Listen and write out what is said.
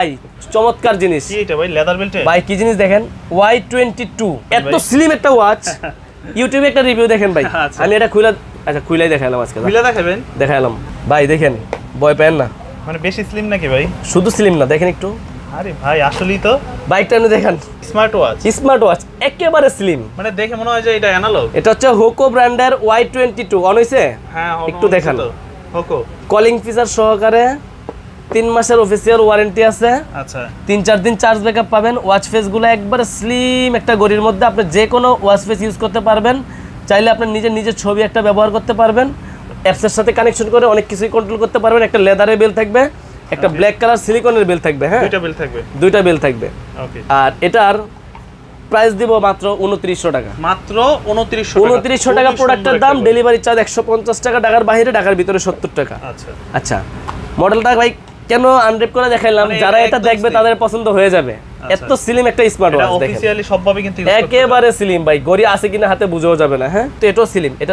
ভাই চমৎকার জিনিস। কি এটা ভাই, লেদার বেল্ট? ভাই কি জিনিস দেখেন, Y22 এত স্লিম একটা ওয়াচ। ইউটিউবে একটা রিভিউ দেখেন ভাই। আমি এটা খুলে দেখালাম আজকে। খুলে দেখাবেন? দেখালাম ভাই, দেখেন ভয় পেন না। মানে বেশি স্লিম নাকি ভাই? শুধু স্লিম না, দেখেন একটু। আরে ভাই আসলেই তো বাইকটা আপনি দেখেন, স্মার্ট ওয়াচ একেবারে স্লিম। মানে দেখে মনে হয় যে এটা অ্যানালগ। এটা হচ্ছে হোকো ব্র্যান্ডের Y22 অন হইছে। হ্যাঁ একটু দেখান। হোকো কলিং ফিচার সহকারে 3 মাসের অফিসিয়াল ওয়ারেন্টি আছে। আচ্ছা 3-4 দিন চার্জ ব্যাকআপ পাবেন। ওয়াচ ফেসগুলো একবারে স্লিম একটা ঘড়ির মধ্যে, আপনি যে কোনো ওয়াচ ফেস ইউজ করতে পারবেন। চাইলে আপনি নিজের ছবি একটা ব্যবহার করতে পারবেন। অ্যাপসের সাথে কানেকশন করে অনেক কিছুই কন্ট্রোল করতে পারবেন। একটা লেদারের বেল থাকবে, একটা ব্ল্যাক কালার সিলিকনের বেল থাকবে। হ্যাঁ, দুইটা বেল থাকবে। ওকে। আর এটার প্রাইস দিব মাত্র 2900 টাকা। মাত্র 2900 টাকা প্রোডাক্টের দাম। ডেলিভারি চার্জ 150 টাকা, ঢাকার বাইরে, ঢাকার ভিতরে 70 টাকা। আচ্ছা মডেলটা ভাই কেন আনর‍্যাপ করে দেখাইলাম, যারা এটা দেখবে তাদের পছন্দ হয়ে যাবে। এত স্লিম একটা স্মার্ট ওয়াচ দেখেন, অফিশিয়ালি সবভাবে কিন্তু একেবারে স্লিম ভাই। ঘড়ি আছে কিনা হাতে বুঝেও যাবে না। হ্যাঁ, তো এটাও স্লিম। এটা